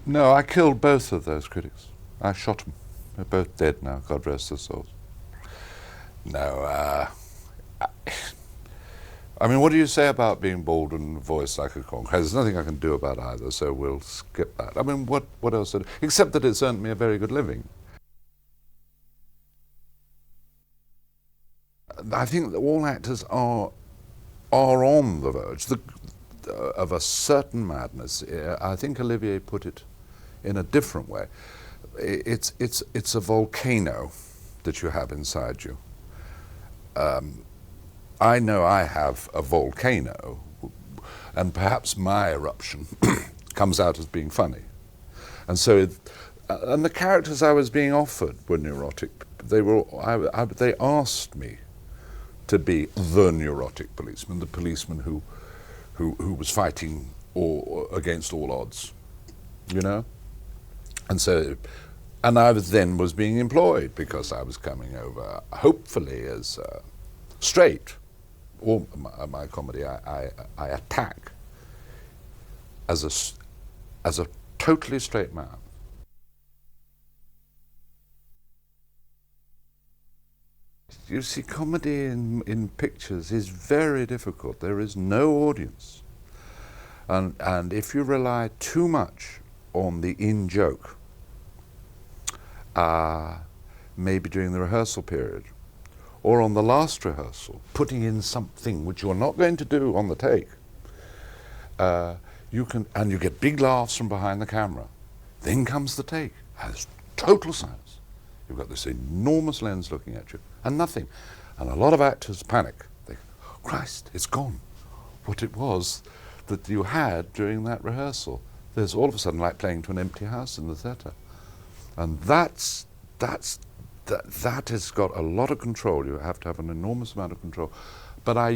No, I killed both of those critics. I shot them. They're both dead now, God rest their souls. No, I mean, what do you say about being bald and voiced like a conch? There's nothing I can do about either, so we'll skip that. I mean, what else? Except that it's earned me a very good living. I think that all actors are on the verge of a certain madness. I think Olivier put it in a different way. It's a volcano that you have inside you. I know I have a volcano, and perhaps my eruption comes out as being funny. And so, and the characters I was being offered were neurotic. They asked me to be the neurotic policeman, the policeman who was fighting against all odds, you know? And so, and I was being employed because I was coming over, hopefully as straight. All my comedy, I attack as a totally straight man. You see, comedy in pictures is very difficult. There is no audience. And if you rely too much on the in-joke, maybe during the rehearsal period, or on the last rehearsal, putting in something which you're not going to do on the take, you get big laughs from behind the camera. Then comes the take. There's total silence. You've got this enormous lens looking at you, and nothing. And a lot of actors panic. They go, oh, Christ, it's gone. What it was that you had during that rehearsal. There's all of a sudden like playing to an empty house in the theatre. And that has got a lot of control. You have to have an enormous amount of control. But I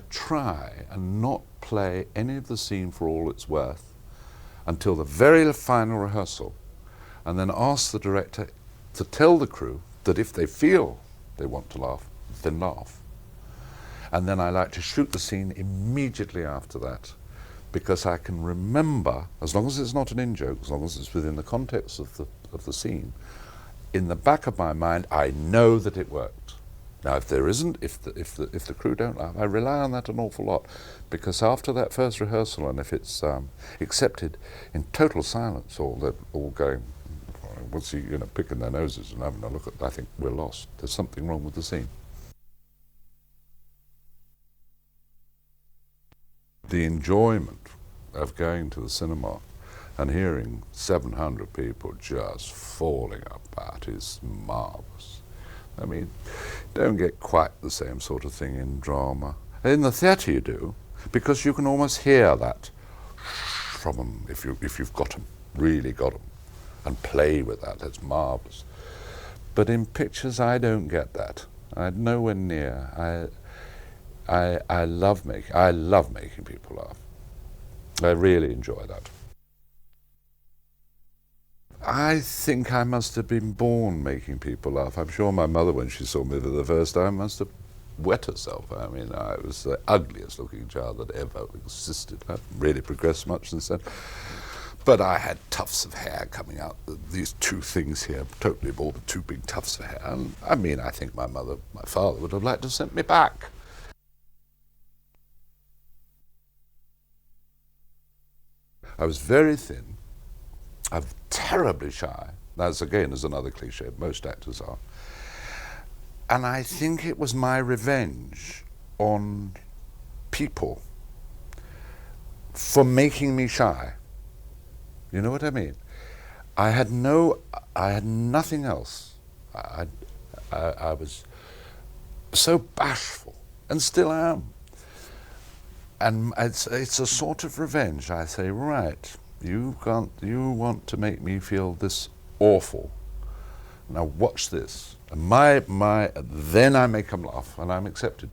try and not play any of the scene for all it's worth until the very final rehearsal, and then ask the director to tell the crew that if they feel they want to laugh, then laugh. And then I like to shoot the scene immediately after that, because I can remember, as long as it's not an in-joke, as long as it's within the context of the scene, in the back of my mind, I know that it worked. Now, if there isn't, if the crew don't laugh, I rely on that an awful lot, because after that first rehearsal, and if it's accepted in total silence, or they're all going, what's he, picking their noses and having a look at, I think we're lost. There's something wrong with the scene. The enjoyment of going to the cinema and hearing 700 people just falling apart is marvellous. I mean, don't get quite the same sort of thing in drama. In the theatre you do, because you can almost hear that from them if you've got them, really got them, and play with that. That's marvellous. But in pictures, I don't get that. I'm nowhere near. I love making people laugh. I really enjoy that. I think I must have been born making people laugh. I'm sure my mother, when she saw me for the first time, must have wet herself. I mean, I was the ugliest looking child that ever existed. I haven't really progressed much since then. But I had tufts of hair coming out, these two things here, totally bald, with two big tufts of hair. And I mean, I think my father would have liked to have sent me back. I was very thin. I'm terribly shy. That's again is another cliche, most actors are. And I think it was my revenge on people for making me shy. You know what I mean? I had nothing else. I was so bashful, and still am. And it's a sort of revenge. I say, right, you want to make me feel this awful. Now watch this. And then I make them laugh, and I'm accepted.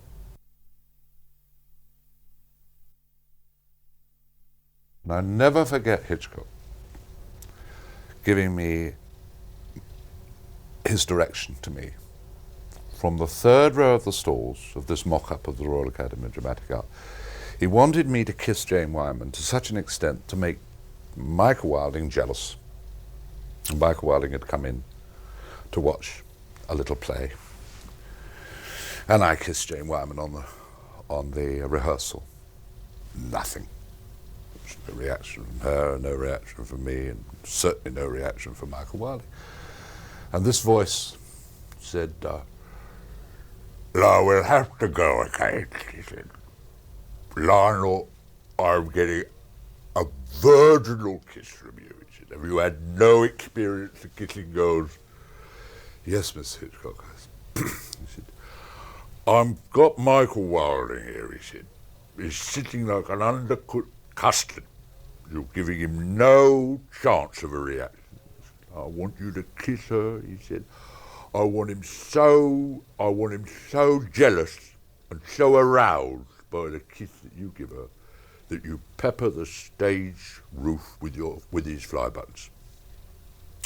And I never forget Hitchcock giving me his direction to me from the third row of the stalls of this mock-up of the Royal Academy of Dramatic Art. He wanted me to kiss Jane Wyman to such an extent to make Michael Wilding jealous. And Michael Wilding had come in to watch a little play. And I kissed Jane Wyman on the rehearsal. Nothing. No reaction from her, no reaction from me, and certainly no reaction from Michael Wilding. And this voice said, "No, we'll have to go again," he said. "Lionel, I'm getting a virginal kiss from you." He said, "Have you had no experience of kissing girls?" "Yes, Miss Hitchcock." He said, "I've got Michael Wilding here," he said. "He's sitting like an undercooked custard. You're giving him no chance of a reaction. I want you to kiss her," he said. I want him so jealous and so aroused by the kiss that you give her that you pepper the stage roof with his fly buttons."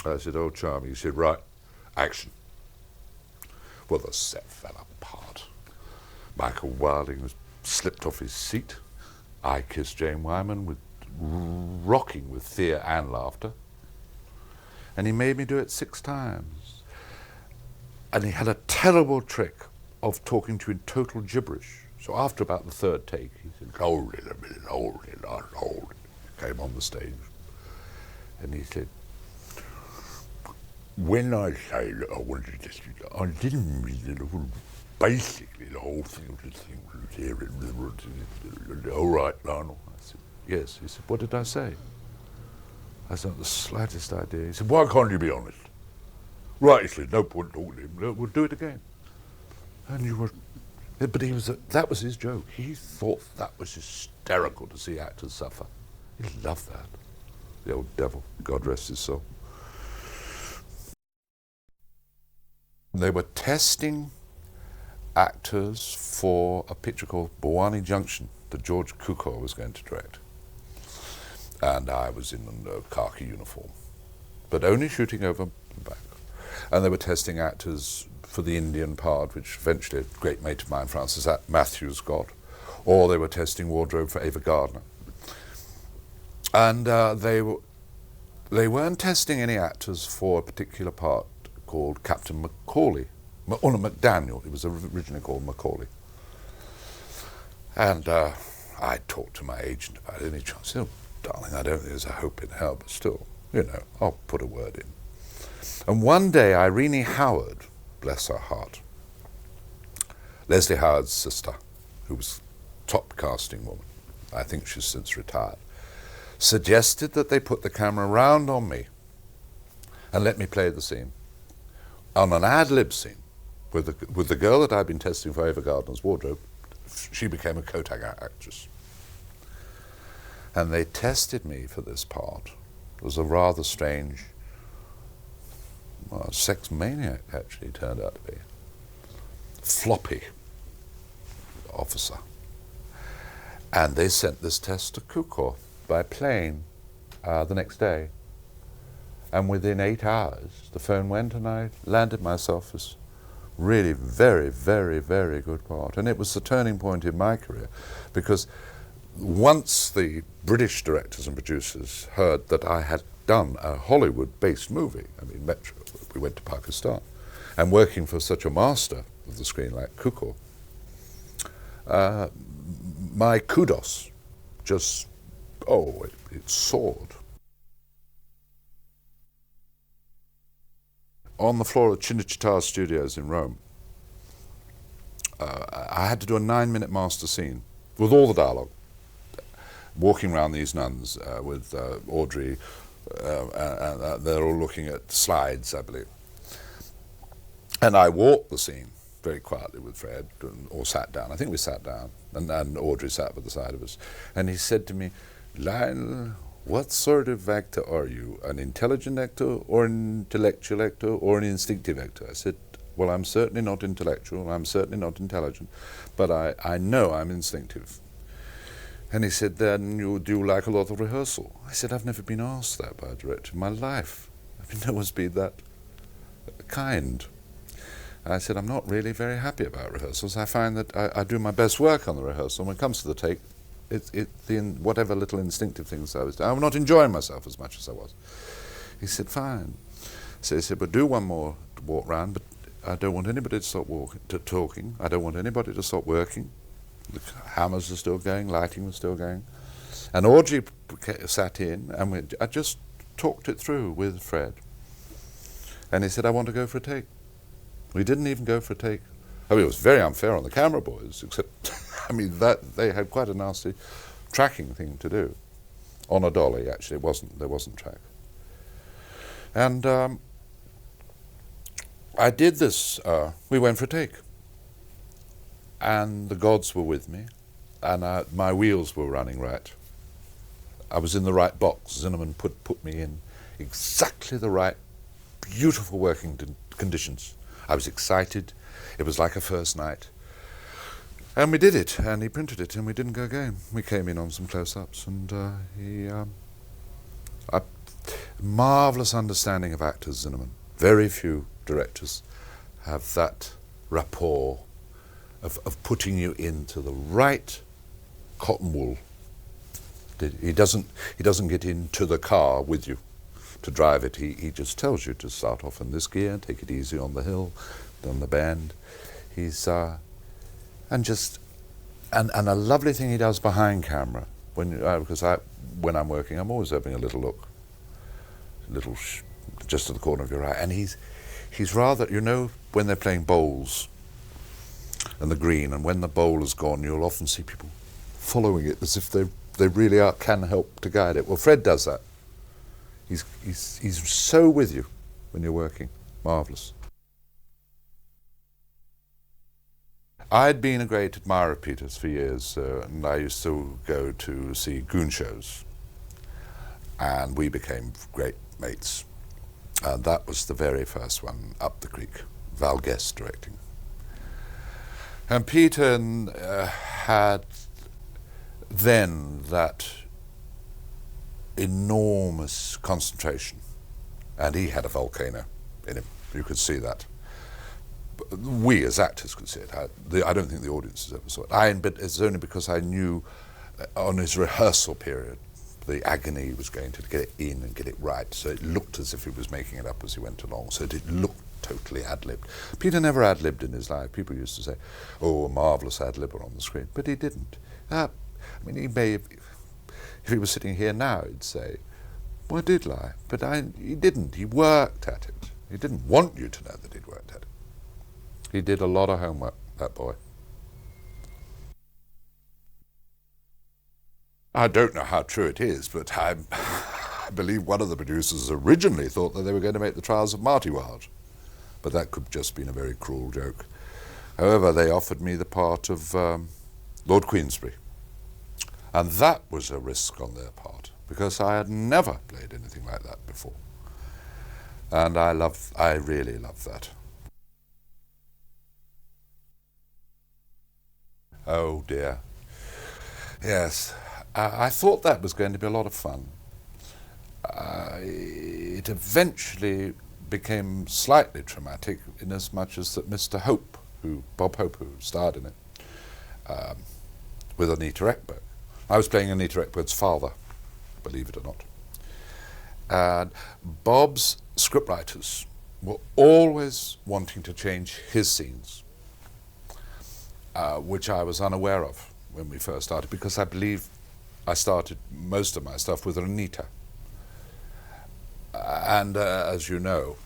I said, "Oh, charming." He said, "Right, action." Well, the set fell apart. Michael Wilding was slipped off his seat. I kissed Jane Wyman, rocking with fear and laughter. And he made me do it 6 times. And he had a terrible trick of talking to you in total gibberish. So after about the 3rd take, he said, "Hold it a minute, hold it, hold it." Came on the stage. And he said, "When I say that I wanted to just, I didn't mean it. Basically, the whole thing was just here. All right, Lionel." I said, "Yes." He said, "What did I say?" I said, "Not the slightest idea." He said, "Why can't you be honest?" "Right," he said, "no point talking to him. We'll do it again." And you were, but that was his joke. He thought that was hysterical to see actors suffer. He loved that. The old devil, God rest his soul. They were testing actors for a picture called Bawani Junction that George Cukor was going to direct. And I was in a khaki uniform, but only shooting over the back. And they were testing actors for the Indian part, which eventually a great mate of mine, Francis Matthews, got. Or they were testing wardrobe for Ava Gardner. And they weren't testing any actors for a particular part called Captain Macaulay, or McDaniel. It was originally called Macaulay. And I talked to my agent about any chance. "Oh, darling, I don't think there's a hope in hell, but still, I'll put a word in." And one day, Irene Howard, bless her heart, Leslie Howard's sister, who was top casting woman, I think she's since retired, suggested that they put the camera round on me and let me play the scene on an ad-lib scene with the girl that I'd been testing for Ava Gardner's wardrobe. She became a Kodak actress. And they tested me for this part. It was a rather strange sex maniac, actually, turned out to be. Floppy officer. And they sent this test to Cukor by plane the next day. And within 8 hours, the phone went and I landed myself this really very, very, very good part. And it was the turning point in my career, because once the British directors and producers heard that I had done a Hollywood-based movie, Metro, we went to Pakistan, and working for such a master of the screen like Cukor, my kudos just, it soared. On the floor of Cinecittà Studios in Rome, I had to do a 9-minute master scene with all the dialogue, walking around these nuns with Audrey, and they're all looking at slides, I believe. And I walked the scene very quietly with Fred, or sat down. I think we sat down, and Audrey sat by the side of us. And he said to me, "Lionel, what sort of actor are you? An intelligent actor, or an intellectual actor, or an instinctive actor?" I said, "Well, I'm certainly not intellectual, I'm certainly not intelligent, but I know I'm instinctive." And he said, "Then you do like a lot of rehearsal?" I said, "I've never been asked that by a director in my life. No one's been that kind." I said, "I'm not really very happy about rehearsals. I find that I do my best work on the rehearsal. When it comes to the take, whatever little instinctive things I was doing. I'm not enjoying myself as much as I was. He said, fine. So he said, but do one more walk round, but I don't want anybody to stop talking. I don't want anybody to stop working. The hammers are still going, lighting was still going. And Audrey sat in, and I just talked it through with Fred. And he said, I want to go for a take. We didn't even go for a take. I mean, it was very unfair on the camera boys, except, I mean, that they had quite a nasty tracking thing to do. On a dolly, actually, there wasn't track. And I did this, we went for a take. And the gods were with me, and my wheels were running right. I was in the right box. Zinnemann put me in exactly the right, beautiful working conditions. I was excited. It was like a first night. And we did it, and he printed it, and we didn't go again. We came in on some close-ups, and a marvellous understanding of actors, Zinnemann. Very few directors have that rapport of putting you into the right cotton wool. He doesn't get into the car with you to drive it. He just tells you to start off in this gear, take it easy on the hill, on the bend. And a lovely thing he does behind camera, because when I'm working, I'm always having a little look, just to the corner of your eye, and he's rather, when they're playing bowls and the green, and when the bowl is gone, you'll often see people following it as if they really can help to guide it. Well, Fred does that. He's so with you when you're working. Marvellous. I'd been a great admirer of Peter's for years, and I used to go to see goon shows, and we became great mates. And that was the very first one, Up the Creek, Val Guest directing. And Peter had then that enormous concentration, and he had a volcano in him. You could see that. We as actors could see it. I don't think the audiences ever saw it. But it's only because I knew on his rehearsal period the agony was going to get it in and get it right. So it looked as if he was making it up as he went along. So it looked totally ad-libbed. Peter never ad-libbed in his life. People used to say, oh, a marvellous ad-libber on the screen. But he didn't. I mean, he may have, if he was sitting here now, he'd say, well, I did lie. But he didn't. He worked at it. He didn't want you to know that he'd worked at it. He did a lot of homework, that boy. I don't know how true it is, but I believe one of the producers originally thought that they were going to make the Trials of Marty Wilde. But that could have just been a very cruel joke. However, they offered me the part of Lord Queensberry. And that was a risk on their part, because I had never played anything like that before. And I really loved that. Oh dear. Yes, I thought that was going to be a lot of fun. It eventually became slightly traumatic in as much as that Mr. Hope, Bob Hope, who starred in it, with Anita Ekberg. I was playing Anita Ekberg's father, believe it or not. And Bob's scriptwriters were always wanting to change his scenes, which I was unaware of when we first started, because I believe I started most of my stuff with Anita. And as you know,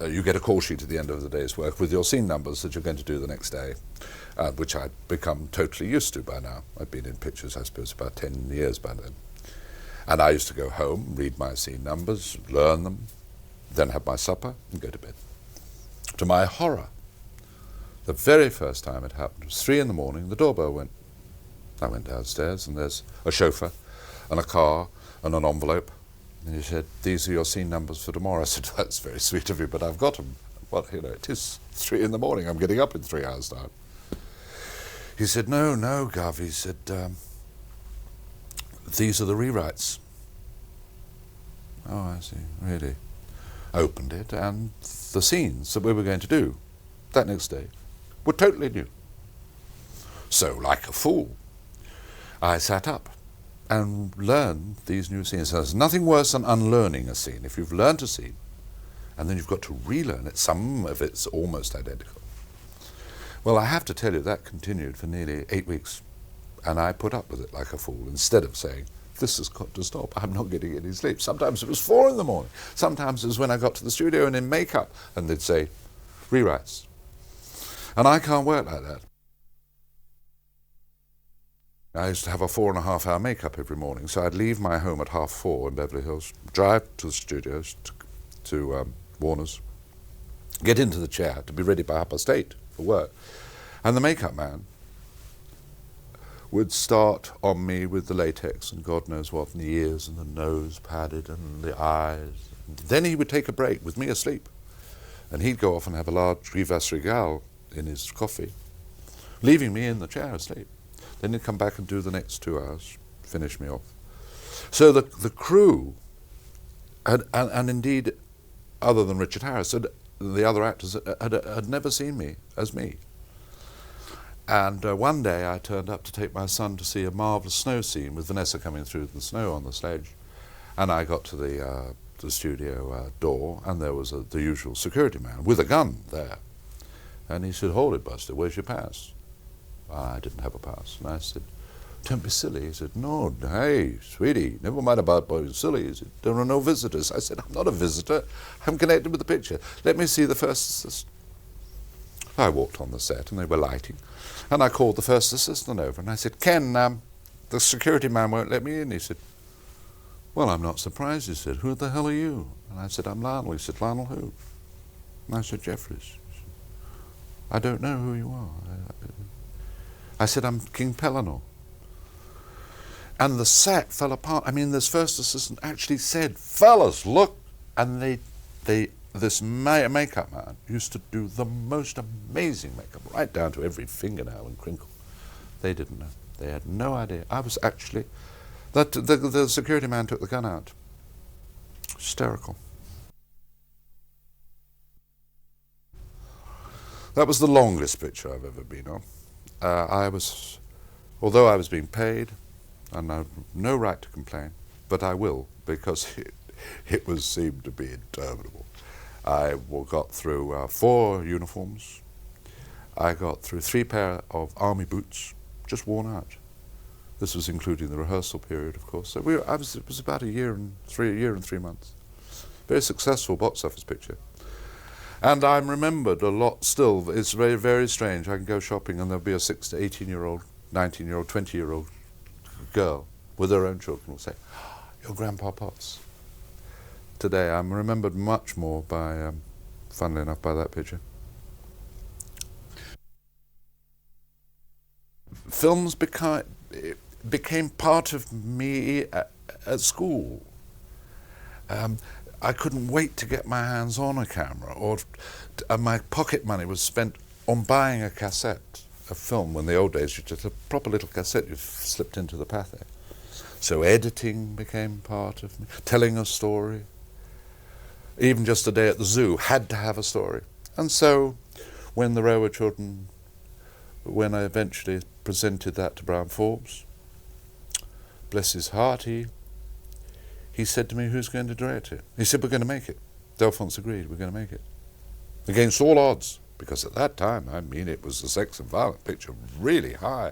you get a call sheet at the end of the day's work with your scene numbers that you're going to do the next day, which I'd become totally used to by now. I'd been in pictures, I suppose, about 10 years by then. And I used to go home, read my scene numbers, learn them, then have my supper and go to bed. To my horror, the very first time it happened, it was 3 in the morning, the doorbell went. I went downstairs, and there's a chauffeur and a car and an envelope. And he said, these are your scene numbers for tomorrow. I said, that's very sweet of you, but I've got them. Well, it is 3 in the morning. I'm getting up in 3 hours' time. He said, no, Gov. He said, these are the rewrites. Oh, I see, really. Opened it, and the scenes that we were going to do that next day were totally new. So, like a fool, I sat up and learned these new scenes. So there's nothing worse than unlearning a scene. If you've learned a scene, and then you've got to relearn it, some of it's almost identical. Well, I have to tell you, that continued for nearly 8 weeks. And I put up with it like a fool, instead of saying, this has got to stop, I'm not getting any sleep. Sometimes it was 4 in the morning. Sometimes it was when I got to the studio and in makeup, and they'd say, rewrites. And I can't work like that. I used to have a 4.5-hour makeup every morning, so I'd leave my home at 4:30 in Beverly Hills, drive to the studios, to Warner's, get into the chair to be ready by 8:30 for work. And the makeup man would start on me with the latex and God knows what, and the ears and the nose padded and the eyes. And then he would take a break with me asleep, and he'd go off and have a large Rivas Regal in his coffee, leaving me in the chair asleep. Then he'd come back and do the next 2 hours, finish me off. So the crew, and indeed, other than Richard Harris, the other actors had never seen me as me. And one day I turned up to take my son to see a marvellous snow scene with Vanessa coming through the snow on the sledge. And I got to the studio door, and there was the usual security man with a gun there. And he said, hold it, Buster, where's your pass? I didn't have a pass. And I said, don't be silly. He said, no, hey, sweetie, never mind about being silly. He said, there are no visitors. I said, I'm not a visitor. I'm connected with the picture. Let me see the first assistant. I walked on the set, and they were lighting. And I called the first assistant over, and I said, Ken, the security man won't let me in. He said, well, I'm not surprised. He said, who the hell are you? And I said, I'm Lionel. He said, Lionel who? And I said, Jeffries. He said, I don't know who you are. I said, I'm King Pellinor. And the set fell apart. I mean, this first assistant actually said, fellas, look. And this makeup man used to do the most amazing makeup, right down to every fingernail and crinkle. They didn't know. They had no idea. I was actually, the security man took the gun out. Hysterical. That was the longest picture I've ever been on. Although I was being paid, and I have no right to complain, but I will, because it seemed to be interminable. I got through 4 uniforms. I got through 3 pair of army boots, just worn out. This was including the rehearsal period, of course. So it was about a year and 3 months. Very successful box office picture. And I'm remembered a lot still. It's very, very strange. I can go shopping and there'll be a 6 to 18-year-old, 19-year-old, 20-year-old girl with her own children will say, oh, your Grandpa Potts. Today I'm remembered much more by, funnily enough, by that picture. Films became part of me at school. I couldn't wait to get my hands on a camera, or my pocket money was spent on buying a cassette, a film. In the old days, you just a proper little cassette you slipped into the pathé. So editing became part of me, telling a story. Even just a day at the zoo had to have a story. And so when the Railway Children, when I eventually presented that to Brown Forbes, bless his heart, he said to me, who's going to direct it? He said, we're going to make it. Delphonse agreed, we're going to make it. Against all odds, because at that time, I mean, it was a sex and violence picture really high.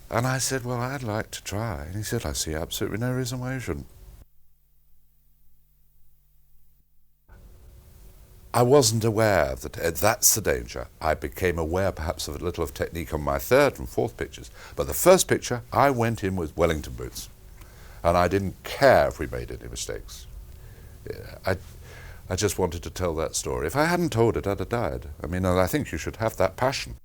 And I said, well, I'd like to try. And he said, I see absolutely no reason why you shouldn't. I wasn't aware that that's the danger. I became aware perhaps of a little of technique on my 3rd and 4th pictures. But the first picture, I went in with Wellington boots. And I didn't care if we made any mistakes. Yeah, I just wanted to tell that story. If I hadn't told it, I'd have died. I mean, I think you should have that passion.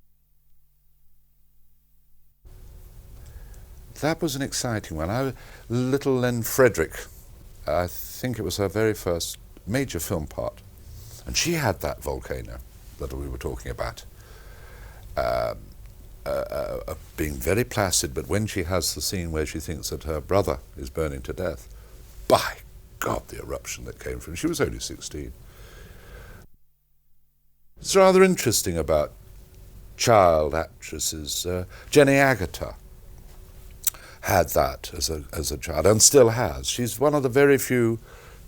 That was an exciting one. Little Len Frederick, I think it was her very first major film part. And she had that volcano that we were talking about, being very placid, but when she has the scene where she thinks that her brother is burning to death, by God, the eruption that came from, she was only 16. It's rather interesting about child actresses. Jenny Agutter had that as a child, and still has. She's one of the very few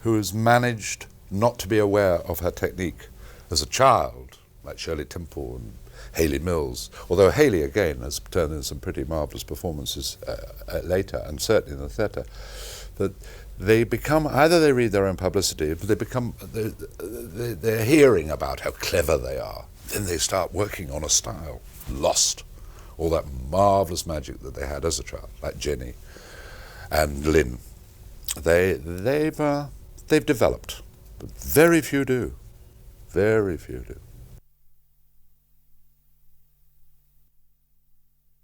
who has managed not to be aware of her technique as a child, like Shirley Temple and Hayley Mills, although Hayley, again, has turned in some pretty marvellous performances later, and certainly in the theatre. That they become, either they read their own publicity, but they're hearing about how clever they are. Then they start working on a style, lost all that marvellous magic that they had as a child, like Jenny and Lynn. They've developed, but very few do. Very few do.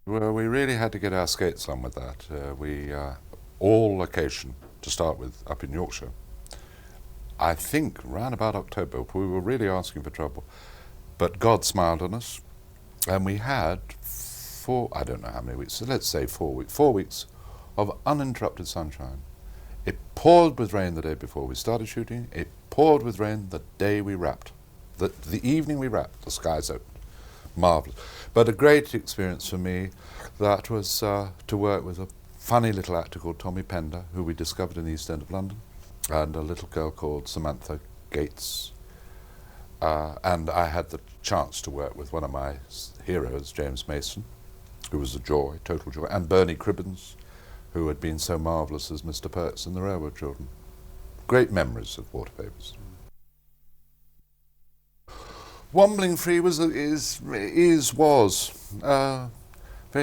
Well, we really had to get our skates on with that. All location, to start with, up in Yorkshire. I think round about October, we were really asking for trouble. But God smiled on us, and we had I don't know how many weeks, so let's say 4 weeks, 4 weeks of uninterrupted sunshine. It poured with rain the day before we started shooting. It poured with rain the day we wrapped. The evening we wrapped, the skies opened. Marvellous. But a great experience for me, that was to work with a funny little actor called Tommy Pender, who we discovered in the East End of London, and a little girl called Samantha Gates. And I had the chance to work with one of my heroes, James Mason, who was a joy, total joy, and Bernie Cribbins, who had been so marvellous as Mr. Perks in The Railroad Children. Great memories of Water Babies. Wombling Free was very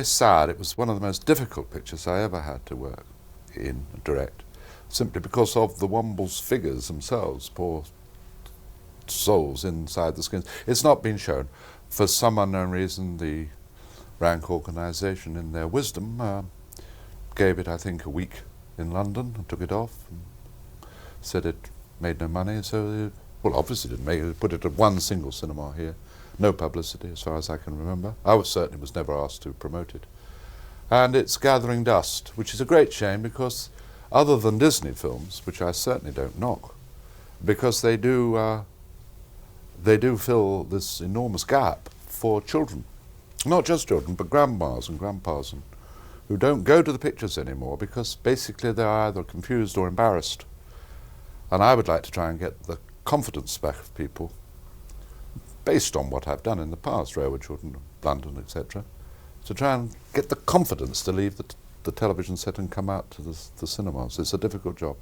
sad. It was one of the most difficult pictures I ever had to work in direct, simply because of the Womble's figures themselves, poor souls inside the skins. It's not been shown. For some unknown reason, the Rank organisation, in their wisdom, gave it, I think, a week in London and took it off and said it made no money, so well, obviously didn't make it. Put it at one single cinema here, no publicity as far as I can remember. I certainly was never asked to promote it. And it's gathering dust, which is a great shame, because other than Disney films, which I certainly don't knock, because they do fill this enormous gap for children. Not just children, but grandmas and grandpas, who don't go to the pictures anymore because basically they're either confused or embarrassed. And I would like to try and get the confidence back of people, based on what I've done in the past, Railway Children, London, etc., to try and get the confidence to leave the television set and come out to the cinemas. It's a difficult job.